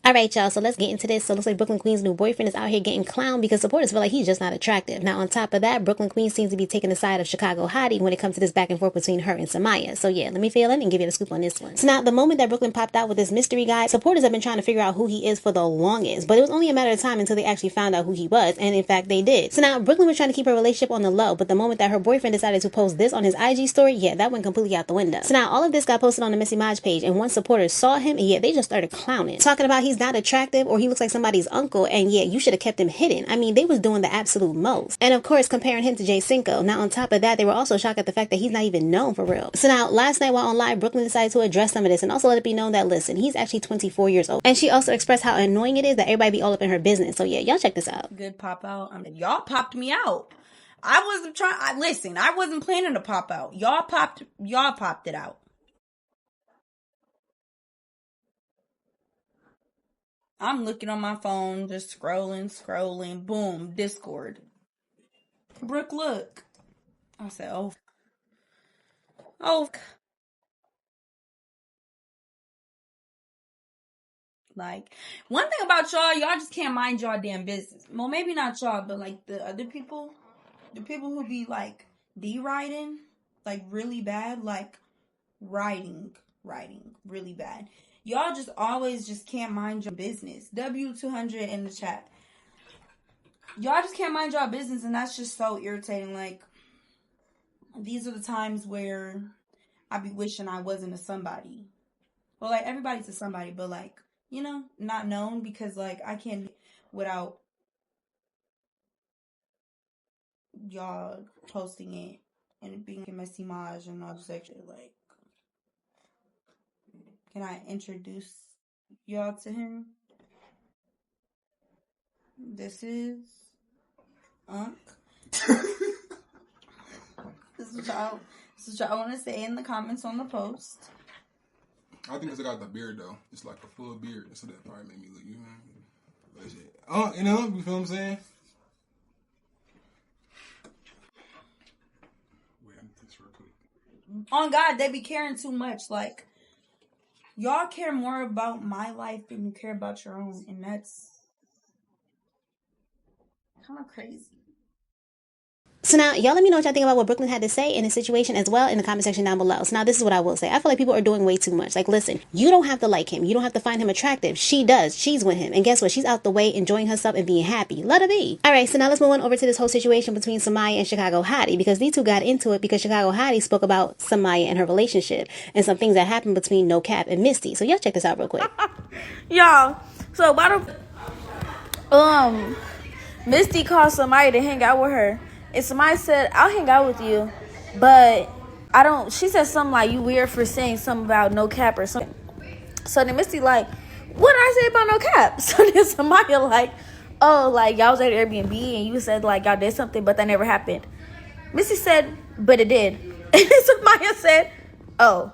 Alright, y'all, so let's get into this. So it looks like Brooklyn Queen's new boyfriend is out here getting clowned because supporters feel like he's just not attractive. Now, on top of that, Brooklyn Queen seems to be taking the side of Chicago Hottie when it comes to this back and forth between her and Somaya. So yeah, let me fill in and give you the scoop on this one. So now, the moment that Brooklyn popped out with this mystery guy, supporters have been trying to figure out who he is for the longest, but it was only a matter of time until they actually found out who he was, and in fact, they did. So now, Brooklyn was trying to keep her relationship on the low, but the moment that her boyfriend decided to post this on his IG story, yeah, that went completely out the window. So now, all of this got posted on the Missy Maj page, and once supporters saw him, and yeah, they just started clowning, talking about he's not attractive, or he looks like somebody's uncle, and yeah, you should have kept him hidden. I mean, they was doing the absolute most. And of course, comparing him to Jay Cinco. Now, on top of that, they were also shocked at the fact that he's not even known for real. So now, last night while on live, Brooklyn decided to address some of this and also let it be known that, listen, he's actually 24 years old. And she also expressed how annoying it is that everybody be all up in her business. So yeah, y'all check this out. Good pop out. I mean, y'all popped me out. I wasn't trying. Listen, I wasn't planning to pop out. Y'all popped it out. I'm looking on my phone, just scrolling, boom, Discord. Brooke, look. I said, oh. Like, one thing about y'all just can't mind y'all damn business. Well, maybe not y'all, but like the other people, the people who be like D-riding, like really bad, like riding really bad. Y'all just always just can't mind your business. W200 in the chat. Y'all just can't mind y'all business, and that's just so irritating. Like, these are the times where I be wishing I wasn't a somebody. Well, like, everybody's a somebody, but like, you know, not known, because like I can't without y'all posting it and it being a messy Maj and all this extra. Like, can I introduce y'all to him? This is Unc. This is what I want to say in the comments on the post. I think because I got the beard though. It's like a full beard, so that probably made me look, you know. Oh, you know, you feel what I'm saying? Wait, I'm this real quick. On God, they be caring too much. Like, y'all care more about my life than you care about your own, and that's kind of crazy. So now, y'all let me know what y'all think about what Brooklyn had to say in the situation as well in the comment section down below. So now, this is what I will say. I feel like people are doing way too much. Like, listen, you don't have to like him. You don't have to find him attractive. She does. She's with him. And guess what? She's out the way, enjoying herself and being happy. Let her be. Alright, so now let's move on over to this whole situation between Somaya and Chicago Hottie, because these two got into it because Chicago Hottie spoke about Somaya and her relationship and some things that happened between No Cap and Misty. So y'all check this out real quick. Y'all, so why don't Misty called Somaya to hang out with her. And Somaya said, I'll hang out with you, but I don't, she said something like, you weird for saying something about No Cap or something. So then Misty like, what did I say about No Cap? So then Somaya like, oh, like, y'all was at Airbnb and you said like y'all did something, but that never happened. Misty said, but it did. And then Somaya said, oh.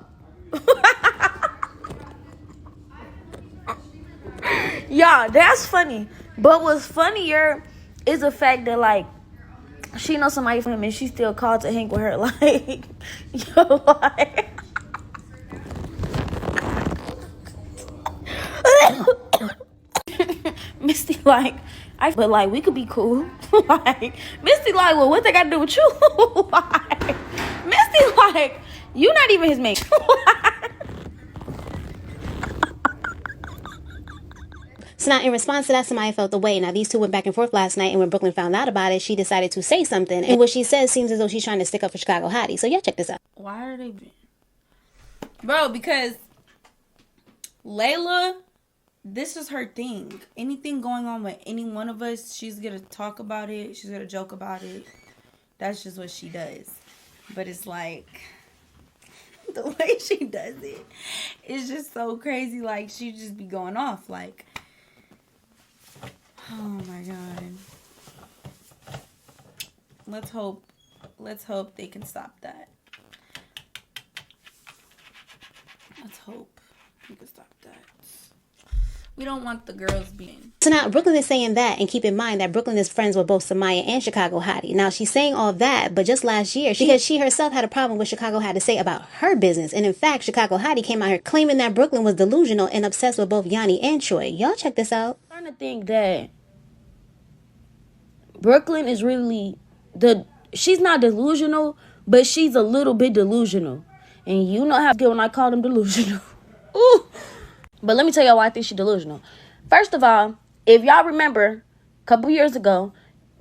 Y'all, that's funny. But what's funnier is the fact that, like, she knows somebody from him and she still called to hang with her. Like, yo, like. Misty, like, but, like, we could be cool. Like, Misty, like, well, what they got to do with you? Like, Misty, like, you not even his mate. So now, in response to that, Somaya felt the way. Now, these two went back and forth last night, and when Brooklyn found out about it, she decided to say something. And what she says seems as though she's trying to stick up for Chicago Hottie. So, yeah, check this out. Why are they... Bro, because Layla, this is her thing. Anything going on with any one of us, she's going to talk about it. She's going to joke about it. That's just what she does. But it's like... the way she does it is just so crazy. Like, she just be going off. Like... oh my God. Let's hope they can stop that. Let's hope we can stop that. We don't want the girls being. So now Brooklyn is saying that, and keep in mind that Brooklyn is friends with both Somaya and Chicago Hottie. Now she's saying all that, but just last year, because she herself had a problem with Chicago had to say about her business. And in fact, Chicago Hottie came out here claiming that Brooklyn was delusional and obsessed with both Yanni and Troy. Y'all check this out. I'm starting to think that Brooklyn is really she's not delusional, but she's a little bit delusional. And you know how I feel when I call them delusional. Ooh. But let me tell y'all why I think she's delusional. First of all, if y'all remember, a couple years ago,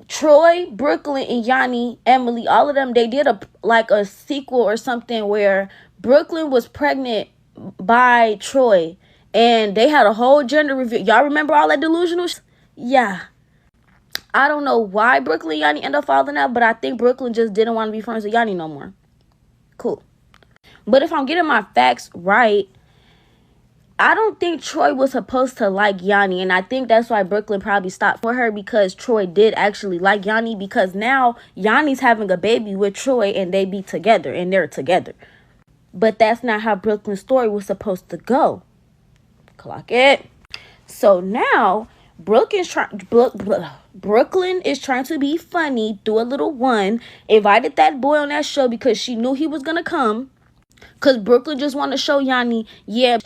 Troy, Brooklyn, and Yanni, Emily, all of them, they did a sequel or something where Brooklyn was pregnant by Troy. And they had a whole gender reveal. Y'all remember all that delusional? Yeah. I don't know why Brooklyn and Yanni ended up falling out, but I think Brooklyn just didn't want to be friends with Yanni no more. Cool. But if I'm getting my facts right, I don't think Troy was supposed to like Yanni, and I think that's why Brooklyn probably stopped for her, because Troy did actually like Yanni, because now Yanni's having a baby with Troy and they be together and they're together. But that's not how Brooklyn's story was supposed to go. Clock it. So now Brooklyn is trying to be funny, do a little one, invited that boy on that show because she knew he was going to come, because Brooklyn just want to show Yanni, yeah,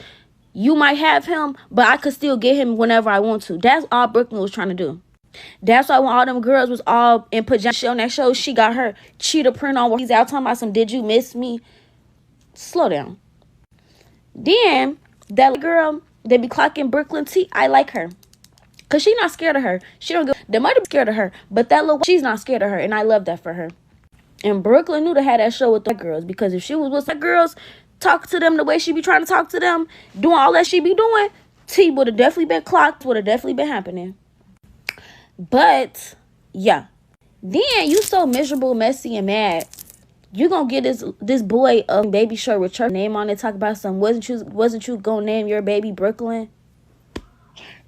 you might have him, but I could still get him whenever I want to. That's all Brooklyn was trying to do. That's why when all them girls was all in pajamas on that show, she got her cheetah print on. He's out talking about some, did you miss me? Slow down. Then, that girl, they be clocking Brooklyn T, I like her. Because she not scared of her. She don't go, they might be scared of her, but that little, she's not scared of her, and I love that for her. And Brooklyn knew to have that show with the girls, because if she was with the girls, talk to them the way she be trying to talk to them, doing all that she be doing, T would have definitely been clocked, would have definitely been happening. But, yeah. Then, you so miserable, messy, and mad. You gonna get this boy a baby shirt with your name on it, talk about some, wasn't you gonna name your baby Brooklyn?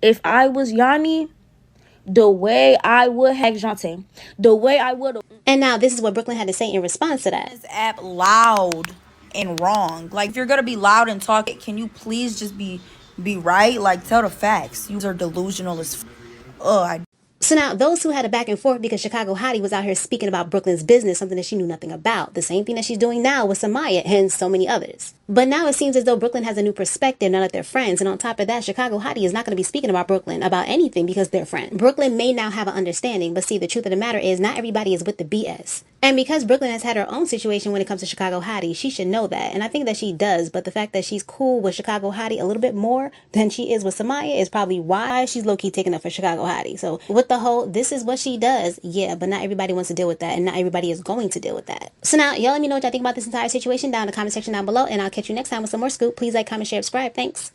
If I was Yanni, the way I would have Jante, the way I would have. And now this is what Brooklyn had to say in response to that. This app loud and wrong. Like, if you're gonna be loud and talk, can you please just be right? Like, tell the facts. You are delusional as So now, those who had a back and forth because Chicago Hottie was out here speaking about Brooklyn's business, something that she knew nothing about. The same thing that she's doing now with Somaya and so many others. But now it seems as though Brooklyn has a new perspective now that they're friends. And on top of that, Chicago Hottie is not going to be speaking about Brooklyn about anything because they're friends. Brooklyn may now have an understanding, but see, the truth of the matter is not everybody is with the BS. And because Brooklyn has had her own situation when it comes to Chicago Hottie, she should know that. And I think that she does. But the fact that she's cool with Chicago Hottie a little bit more than she is with Somaya is probably why she's low-key taking up for Chicago Hottie. So with the whole, this is what she does, yeah, but not everybody wants to deal with that. And not everybody is going to deal with that. So now, y'all let me know what y'all think about this entire situation down in the comment section down below. And I'll catch you next time with some more scoop. Please like, comment, share, subscribe. Thanks.